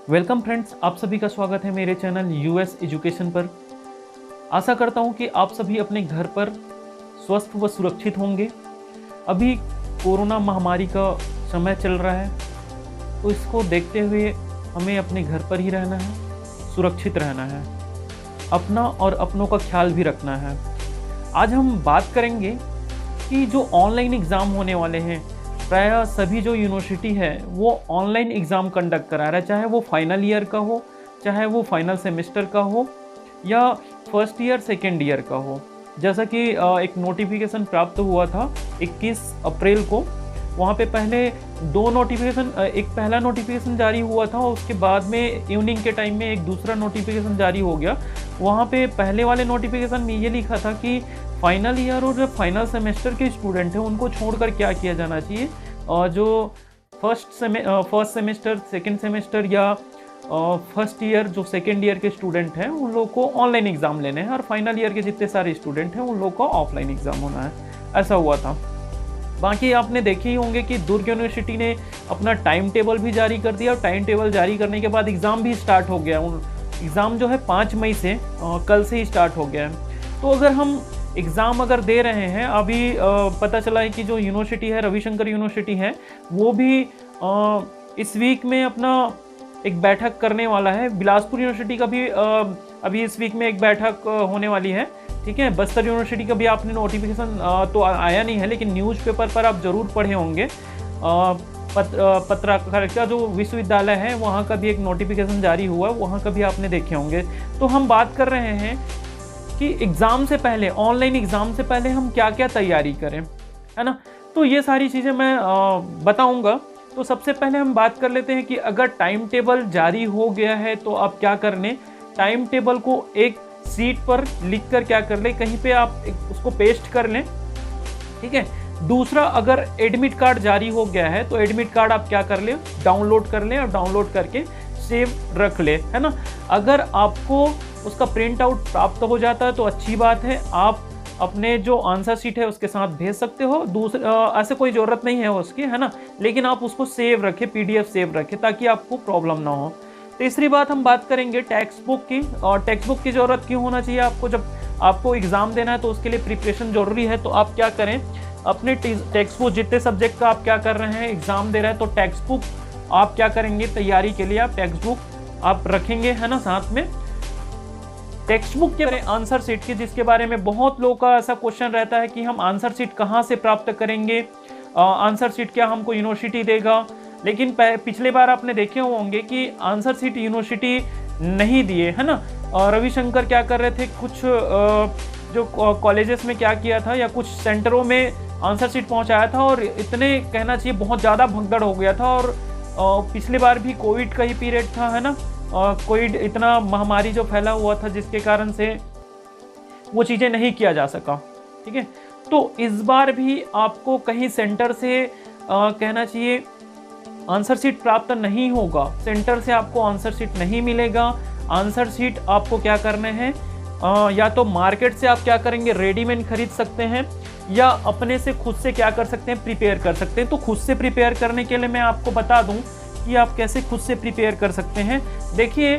Welcome friends, आप सभी का स्वागत है मेरे चैनल यूएस एजुकेशन पर। आशा करता हूं कि आप सभी अपने घर पर स्वस्थ व सुरक्षित होंगे। अभी कोरोना महामारी का समय चल रहा है, तो इसको देखते हुए हमें अपने घर पर ही रहना है, सुरक्षित रहना है, अपना और अपनों का ख्याल भी रखना है। आज हम बात करेंगे कि जो ऑनलाइन एग्ज़ाम होने वाले हैं, प्रायः सभी जो यूनिवर्सिटी है वो ऑनलाइन एग्ज़ाम कंडक्ट करा रहा है, चाहे वो फाइनल ईयर का हो, चाहे वो फाइनल सेमेस्टर का हो या फर्स्ट ईयर सेकेंड ईयर का हो। जैसा कि एक नोटिफिकेशन प्राप्त हुआ था 21 अप्रैल को। वहाँ पे पहले दो नोटिफिकेशन, एक पहला नोटिफिकेशन जारी हुआ था और उसके बाद में इवनिंग के टाइम में एक दूसरा नोटिफिकेशन जारी हो गया। वहाँ पे पहले वाले नोटिफिकेशन में ये लिखा था कि फाइनल ईयर और जो फाइनल सेमेस्टर के स्टूडेंट हैं उनको छोड़कर क्या किया जाना चाहिए, जो फर्स्ट सेमेस्टर, सेकेंड सेमेस्टर या फर्स्ट ईयर जो सेकेंड ईयर के स्टूडेंट हैं उन लोगों को ऑनलाइन एग्ज़ाम लेने हैं और फाइनल ईयर के जितने सारे स्टूडेंट हैं उन लोगों को ऑफलाइन एग्ज़ाम होना है, ऐसा हुआ था। बाकी आपने देखे ही होंगे कि दुर्ग यूनिवर्सिटी ने अपना टाइम टेबल भी जारी कर दिया और टाइम टेबल जारी करने के बाद एग्ज़ाम भी स्टार्ट हो गया। एग्ज़ाम जो है 5 मई से कल से ही स्टार्ट हो गया है। तो अगर हम एग्ज़ाम अगर दे रहे हैं, अभी पता चला है कि जो यूनिवर्सिटी है, रविशंकर यूनिवर्सिटी है, वो भी इस वीक में अपना एक बैठक करने वाला है। बिलासपुर यूनिवर्सिटी का भी अभी इस वीक में एक बैठक होने वाली है, ठीक है। बस्तर यूनिवर्सिटी का भी आपने नोटिफिकेशन तो आया नहीं है, लेकिन न्यूज़पेपर पर आप ज़रूर पढ़े होंगे। पत्रकारिता जो विश्वविद्यालय है वहाँ का भी एक नोटिफिकेशन जारी हुआ, वहाँ का भी आपने देखे होंगे। तो हम बात कर रहे हैं कि एग्ज़ाम से पहले, ऑनलाइन एग्ज़ाम से पहले हम क्या क्या तैयारी करें, है ना। तो ये सारी चीज़ें मैं बताऊंगा। तो सबसे पहले हम बात कर लेते हैं कि अगर टाइम टेबल जारी हो गया है तो आप क्या कर लें। टाइम टेबल को एक सीट पर लिख कर क्या कर लें, कहीं पे आप उसको पेस्ट कर लें, ठीक है। दूसरा, अगर एडमिट कार्ड जारी हो गया है तो एडमिट कार्ड आप क्या कर लें, डाउनलोड कर लें और डाउनलोड करके सेव रख ले, है ना। अगर आपको उसका प्रिंट आउट प्राप्त हो जाता है तो अच्छी बात है, आप अपने जो आंसर शीट है उसके साथ भेज सकते हो। ऐसे कोई ज़रूरत नहीं है उसकी, है ना, लेकिन आप उसको सेव रखें, PDF सेव रखें ताकि आपको प्रॉब्लम ना हो। तीसरी बात हम बात करेंगे टेक्स्ट बुक की। और टेक्स्ट बुक की ज़रूरत क्यों होना चाहिए आपको, जब आपको एग्ज़ाम देना है तो उसके लिए प्रिपरेशन ज़रूरी है। तो आप क्या करें, अपने टेक्स्ट बुक, जितने सब्जेक्ट का आप क्या कर रहे हैं, एग्ज़ाम दे रहे हैं, तो टेक्स्ट बुक आप क्या करेंगे, तैयारी के लिए आप टेक्स्ट बुक आप रखेंगे, है ना, साथ में। टेक्स्ट बुक के आंसर शीट की, जिसके बारे में बहुत लोगों का ऐसा क्वेश्चन रहता है कि हम आंसर शीट कहाँ से प्राप्त करेंगे, आंसर शीट क्या हमको यूनिवर्सिटी देगा। लेकिन पिछले बार आपने देखे होंगे कि आंसर शीट यूनिवर्सिटी नहीं दिए, है ना। रविशंकर क्या कर रहे थे, कुछ जो कॉलेजेस में क्या किया था या कुछ सेंटरों में आंसर शीट पहुँचाया था और इतने, कहना चाहिए, बहुत ज़्यादा भगदड़ हो गया था। और पिछले बार भी कोविड का ही पीरियड था, है ना। कोविड इतना महामारी जो फैला हुआ था जिसके कारण से वो चीज़ें नहीं किया जा सका, ठीक है। तो इस बार भी आपको कहीं सेंटर से कहना चाहिए आंसर शीट प्राप्त नहीं होगा, सेंटर से आपको आंसर शीट नहीं मिलेगा। आंसर शीट आपको क्या करने हैं, या तो मार्केट से आप क्या करेंगे, रेडीमेड खरीद सकते हैं, या अपने से खुद से क्या कर सकते हैं, प्रिपेयर कर सकते हैं। तो खुद से प्रिपेयर करने के लिए मैं आपको बता दूं कि आप कैसे खुद से प्रिपेयर कर सकते हैं। देखिए,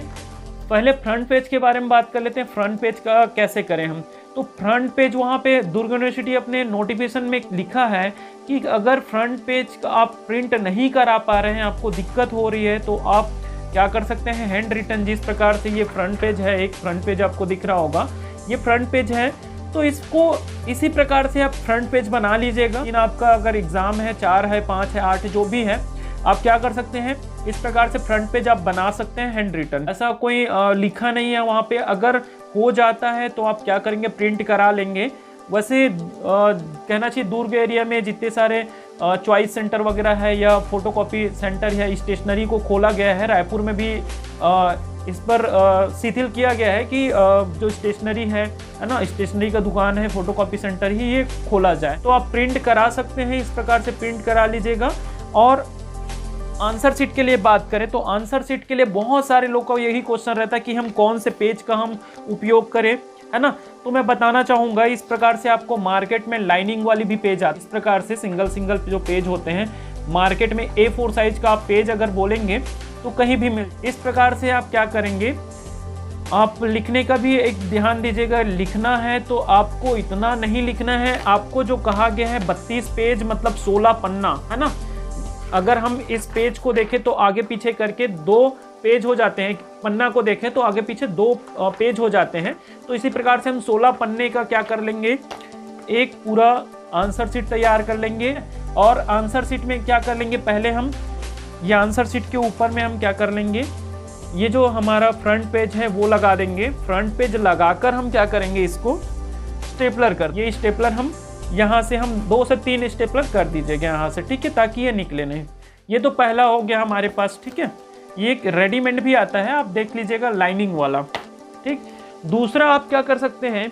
पहले फ्रंट पेज के बारे में बात कर लेते हैं। फ्रंट पेज का कैसे करें हम, तो फ्रंट पेज वहाँ पे दुर्ग यूनिवर्सिटी अपने नोटिफिकेशन में लिखा है कि अगर फ्रंट पेज का आप प्रिंट नहीं करा पा रहे हैं, आपको दिक्कत हो रही है, तो आप क्या कर सकते हैं, हैंड रिटन, जिस प्रकार से ये फ्रंट पेज है, एक फ्रंट पेज आपको दिख रहा होगा, ये फ्रंट पेज है, तो इसको इसी प्रकार से आप फ्रंट पेज बना लीजिएगा। इन आपका अगर एग्ज़ाम है, 4 है, 5 है, 8 जो भी है, आप क्या कर सकते हैं, इस प्रकार से फ्रंट पेज आप बना सकते हैं हैंड रिटन। ऐसा कोई लिखा नहीं है वहाँ पे, अगर हो जाता है तो आप क्या करेंगे, प्रिंट करा लेंगे। वैसे कहना चाहिए दुर्ग एरिया में जितने सारे चॉइस सेंटर वगैरह है या फोटोकॉपी सेंटर या स्टेशनरी को खोला गया है, रायपुर में भी इस पर शिथिल किया गया है कि जो स्टेशनरी है ना, स्टेशनरी का दुकान है, फोटोकॉपी सेंटर ही ये खोला जाए। तो आप प्रिंट करा सकते हैं, इस प्रकार से प्रिंट करा लीजिएगा। और आंसर शीट के लिए बात करें तो आंसर शीट के लिए बहुत सारे लोगों का यही क्वेश्चन रहता है कि हम कौन से पेज का हम उपयोग करें, है ना। तो मैं बताना चाहूँगा, इस प्रकार से आपको मार्केट में लाइनिंग वाली भी पेज आती है। इस प्रकार से सिंगल जो पेज होते हैं मार्केट में, A4 साइज का आप पेज अगर बोलेंगे तो कहीं भी मिल। इस प्रकार से आप क्या करेंगे, आप लिखने का भी एक ध्यान दीजिएगा। लिखना है तो आपको इतना नहीं लिखना है, आपको जो कहा गया है 32 पेज मतलब 16 पन्ना, है ना। अगर हम इस पेज को देखें तो आगे पीछे करके 2 पेज हो जाते हैं, पन्ना को देखें तो आगे पीछे 2 पेज हो जाते हैं। तो इसी प्रकार से हम 16 पन्ने का क्या कर लेंगे, एक पूरा आंसर शीट तैयार कर लेंगे। और आंसर शीट में क्या कर लेंगे, पहले हम ये आंसर शीट के ऊपर में हम क्या कर लेंगे, ये जो हमारा फ्रंट पेज है वो लगा देंगे। फ्रंट पेज लगाकर हम क्या करेंगे, इसको स्टेपलर कर, ये स्टेपलर हम यहाँ से हम 2 से 3 स्टेपलर कर दीजिएगा यहाँ से, ठीक है, ताकि ये निकले नहीं। ये तो पहला हो गया हमारे पास, ठीक है। ये एक रेडीमेड भी आता है, आप देख लीजिएगा, लाइनिंग वाला, ठीक। दूसरा आप क्या कर सकते हैं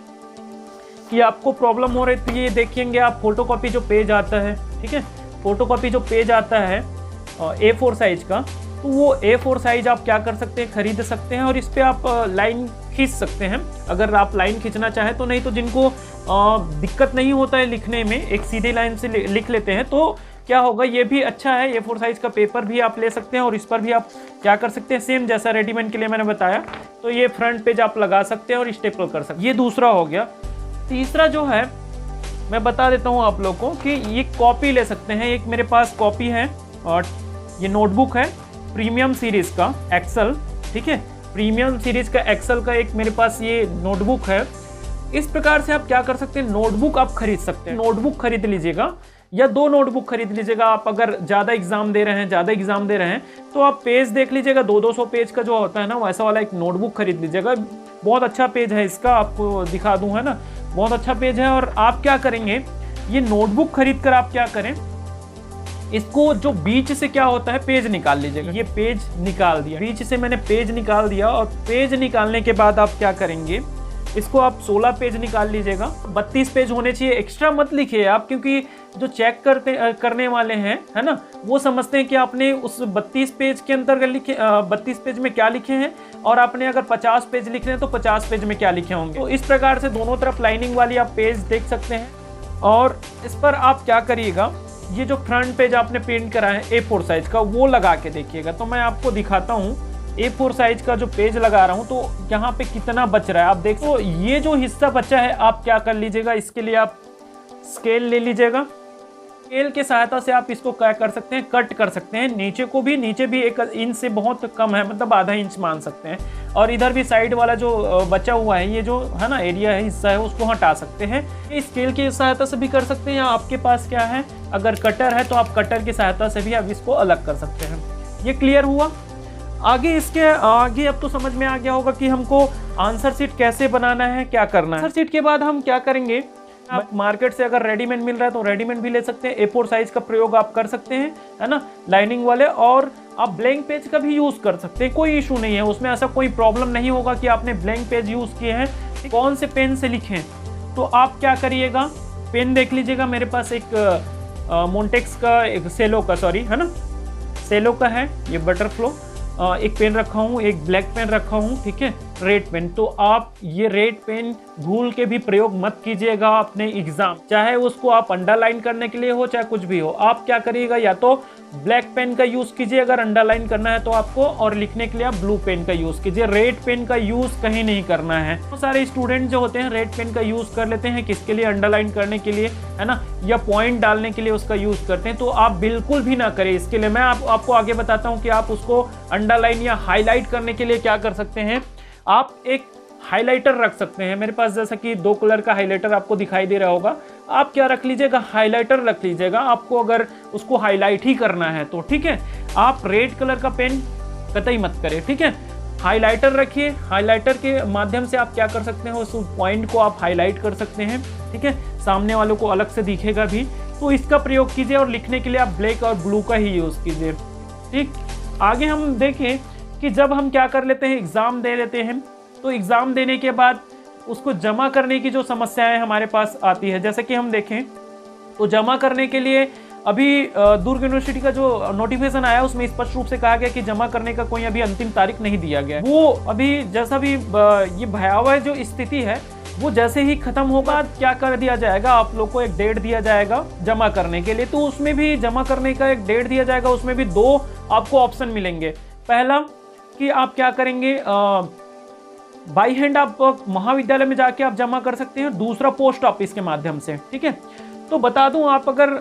कि आपको प्रॉब्लम हो रही तो ये देखिएंगे आप, फोटोकॉपी जो पेज आता है, ठीक है, फोटोकॉपी जो पेज आता है A4 साइज का, तो वो A4 साइज आप क्या कर सकते हैं, खरीद सकते हैं और इस पे आप लाइन खींच सकते हैं, अगर आप लाइन खींचना चाहें तो। नहीं तो जिनको दिक्कत नहीं होता है लिखने में, एक सीधी लाइन से लिख लेते हैं, तो क्या होगा, ये भी अच्छा है। A4 साइज का पेपर भी आप ले सकते हैं और इस पर भी आप क्या कर सकते हैं, सेम जैसा रेडीमेड के लिए मैंने बताया, तो ये फ्रंट पेज आप लगा सकते हैं और स्टेपल कर सकते हैं। ये दूसरा हो गया। तीसरा जो है मैं बता देता हूँ आप लोगों को कि ये कॉपी ले सकते हैं। एक मेरे पास कॉपी है और ये नोटबुक है प्रीमियम सीरीज का एक्सेल, ठीक है, प्रीमियम सीरीज का एक्सेल का एक मेरे पास ये नोटबुक है। इस प्रकार से आप क्या कर सकते हैं, नोटबुक आप खरीद सकते हैं। नोटबुक खरीद लीजिएगा या 2 नोटबुक खरीद लीजिएगा। आप अगर ज़्यादा एग्जाम दे रहे हैं, तो आप पेज देख लीजिएगा, 200 पेज का जो होता है ना, वैसा वाला एक नोटबुक खरीद लीजिएगा। बहुत अच्छा पेज है इसका, आपको दिखा दूं, है ना, बहुत अच्छा पेज है। और आप क्या करेंगे, ये नोटबुक खरीद कर आप क्या करें, इसको जो बीच से क्या होता है, पेज निकाल लीजिएगा। ये पेज निकाल दिया, बीच से मैंने पेज निकाल दिया। और पेज निकालने के बाद आप क्या करेंगे, इसको आप 16 पेज निकाल लीजिएगा। 32 पेज होने चाहिए, एक्स्ट्रा मत लिखिए आप, क्योंकि जो चेक करने वाले हैं, है ना, वो समझते हैं कि आपने उस 32 पेज के अंतर्गत लिखे, 32 पेज में क्या लिखे हैं, और आपने अगर 50 पेज लिख रहे हैं तो 50 पेज में क्या लिखे होंगे। तो इस प्रकार से दोनों तरफ लाइनिंग वाली आप पेज देख सकते हैं। और इस पर आप क्या करिएगा, ये जो फ्रंट पेज आपने प्रिंट करा है A4 साइज का, वो लगा के देखिएगा। तो मैं आपको दिखाता हूँ A4 साइज का जो पेज लगा रहा हूँ, तो यहाँ पे कितना बच रहा है आप देख। तो ये जो हिस्सा बचा है, आप क्या कर लीजिएगा, इसके लिए आप स्केल ले लीजिएगा। स्केल की सहायता से आप इसको क्या कर सकते हैं, कट कर सकते हैं। नीचे को भी, नीचे भी 1 इंच से बहुत कम है, मतलब आधा इंच मान सकते हैं। और इधर भी साइड वाला जो बचा हुआ है, ये जो है ना एरिया है, हिस्सा है, उसको हटा सकते हैं। ये स्केल की सहायता से भी कर सकते हैं, या आपके पास क्या है, अगर कटर है तो आप कटर की सहायता से भी आप इसको अलग कर सकते हैं। ये क्लियर हुआ। आगे इसके आगे अब तो समझ में आ गया होगा कि हमको आंसर शीट कैसे बनाना है, क्या करना है। आंसर शीट के बाद हम क्या करेंगे, आप मार्केट से अगर रेडीमेड मिल रहा है तो रेडीमेड भी ले सकते हैं। A4 साइज का प्रयोग आप कर सकते हैं, है ना, लाइनिंग वाले। और आप ब्लैंक पेज का भी यूज कर सकते हैं, कोई इशू नहीं है उसमें, ऐसा कोई प्रॉब्लम नहीं होगा कि आपने ब्लैंक पेज यूज किए हैं, कौन से पेन से लिखें। तो आप क्या करिएगा, पेन देख लीजिएगा, मेरे पास एक मोन्टेक्स का, एक सेलो का, सॉरी, है ना, सेलो का है ये बटरफ्लो, एक पेन रखा हूँ, एक ब्लैक पेन रखा हूँ, ठीक है, रेड पेन। तो आप ये रेड पेन भूल के भी प्रयोग मत कीजिएगा अपने एग्जाम, चाहे उसको आप अंडरलाइन करने के लिए हो, चाहे कुछ भी हो। आप क्या करिएगा, या तो ब्लैक पेन का यूज कीजिए अगर अंडरलाइन करना है तो आपको, और लिखने के लिए आप ब्लू पेन का यूज कीजिए। रेड पेन का यूज कहीं नहीं करना है। बहुत सारे स्टूडेंट जो होते हैं रेड पेन का यूज कर लेते हैं, किसके लिए, अंडरलाइन करने के लिए, है ना, या पॉइंट डालने के लिए उसका यूज करते हैं। तो आप बिल्कुल भी ना करें इसके लिए। मैं आपको आगे बताता हूँ कि आप उसको अंडरलाइन या हाईलाइट करने के लिए क्या कर सकते हैं। आप एक हाइलाइटर रख सकते हैं, मेरे पास जैसा कि 2 कलर का हाइलाइटर आपको दिखाई दे रहा होगा। आप क्या रख लीजिएगा, हाइलाइटर रख लीजिएगा, आपको अगर उसको हाईलाइट ही करना है तो, ठीक है। आप रेड कलर का पेन कतई मत करें, ठीक है। हाइलाइटर रखिए, हाइलाइटर के माध्यम से आप क्या कर सकते हैं, उस पॉइंट को आप हाईलाइट कर सकते हैं, ठीक है, सामने वालों को अलग से दिखेगा भी। तो इसका प्रयोग कीजिए, और लिखने के लिए आप ब्लैक और ब्लू का ही यूज कीजिए, ठीक। आगे हम देखें कि जब हम क्या कर लेते हैं, एग्जाम दे लेते हैं, तो एग्जाम देने के बाद उसको जमा करने की जो समस्याएं हमारे पास आती है, जैसे कि हम देखें तो जमा करने के लिए अभी दुर्ग यूनिवर्सिटी का जो नोटिफिकेशन आया उसमें स्पष्ट रूप से कहा गया कि जमा करने का कोई अभी अंतिम तारीख नहीं दिया गया। वो अभी जैसा भी ये भयावह जो स्थिति है, वो जैसे ही खत्म होगा क्या कर दिया जाएगा, आप लोग को एक डेट दिया जाएगा जमा करने के लिए। तो उसमें भी जमा करने का एक डेट दिया जाएगा, उसमें भी 2 आपको ऑप्शन मिलेंगे। पहला कि आप क्या करेंगे, बाई हैंड आप महाविद्यालय में जाके आप जमा कर सकते हैं, दूसरा पोस्ट ऑफिस के माध्यम से। ठीक है, तो बता दूं, आप अगर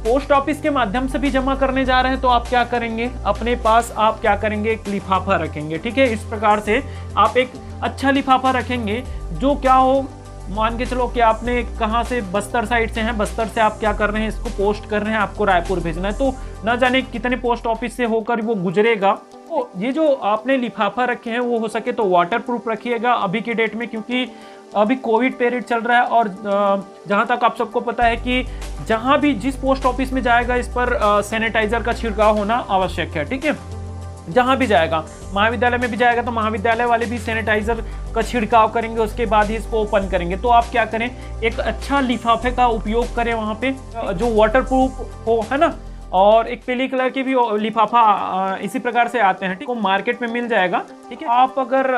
पोस्ट ऑफिस के माध्यम से भी जमा करने जा रहे हैं तो आप क्या करेंगे, अपने पास आप क्या करेंगे, एक लिफाफा रखेंगे। ठीक है, इस प्रकार से आप एक अच्छा लिफाफा रखेंगे जो क्या हो, मान के चलो कि आपने कहाँ से, बस्तर साइड से हैं, बस्तर से आप क्या कर रहे हैं, इसको पोस्ट कर रहे हैं, आपको रायपुर भेजना है, तो ना जाने कितने पोस्ट ऑफिस से होकर वो गुजरेगा। तो ये जो आपने लिफाफा रखे हैं वो हो सके तो वाटर प्रूफ रखिएगा अभी की डेट में, क्योंकि अभी कोविड पीरियड चल रहा है और जहाँ तक आप सबको पता है कि जहाँ भी जिस पोस्ट ऑफिस में जाएगा इस पर सैनिटाइजर का छिड़काव होना आवश्यक है। ठीक है, जहाँ भी जाएगा, महाविद्यालय में भी जाएगा तो महाविद्यालय वाले भी सैनिटाइजर का छिड़काव करेंगे, उसके बाद ही इसको ओपन करेंगे। तो आप क्या करें, एक अच्छा लिफाफे का उपयोग करें वहाँ पे जो वाटर प्रूफ हो, है ना, और एक पीली कलर की भी लिफाफा इसी प्रकार से आते हैं, ठीक है, मार्केट में मिल जाएगा। ठीक है, आप अगर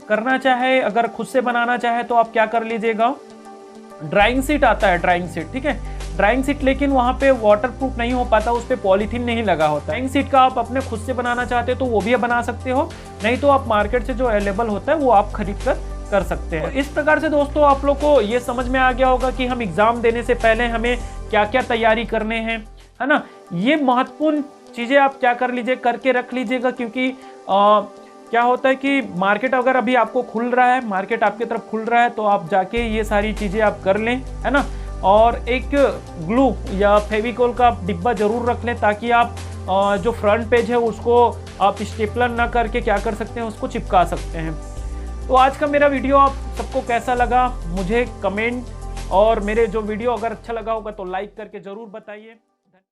करना चाहे, अगर खुद से बनाना चाहे तो आप क्या कर लीजिएगा, ड्राइंग शीट आता है, ड्राइंग शीट। ठीक है, ड्राइंग शीट, लेकिन वहाँ पे वाटर प्रूफ नहीं हो पाता, उस पर पॉलीथीन नहीं लगा होता। ड्राइंग शीट का आप अपने खुद से बनाना चाहते हो तो वो भी बना सकते हो, नहीं तो आप मार्केट से जो अवेलेबल होता है वो आप खरीद कर सकते हैं। इस प्रकार से दोस्तों आप लोग को ये समझ में आ गया होगा कि हम एग्जाम देने से पहले हमें क्या क्या तैयारी करने हैं, है ना। ये महत्वपूर्ण चीजें आप क्या कर लीजिए, करके रख लीजिएगा, क्योंकि क्या होता है कि मार्केट अगर अभी आपको खुल रहा है, मार्केट आपकी तरफ खुल रहा है, तो आप जाके ये सारी चीजें आप कर लें, है ना। और एक ग्लू या फेविकोल का डिब्बा जरूर रख लें, ताकि आप जो फ्रंट पेज है उसको आप स्टेपलर ना करके क्या कर सकते हैं, उसको चिपका सकते हैं। तो आज का मेरा वीडियो आप सबको कैसा लगा मुझे कमेंट, और मेरे जो वीडियो अगर अच्छा लगा होगा तो लाइक करके जरूर बताइए।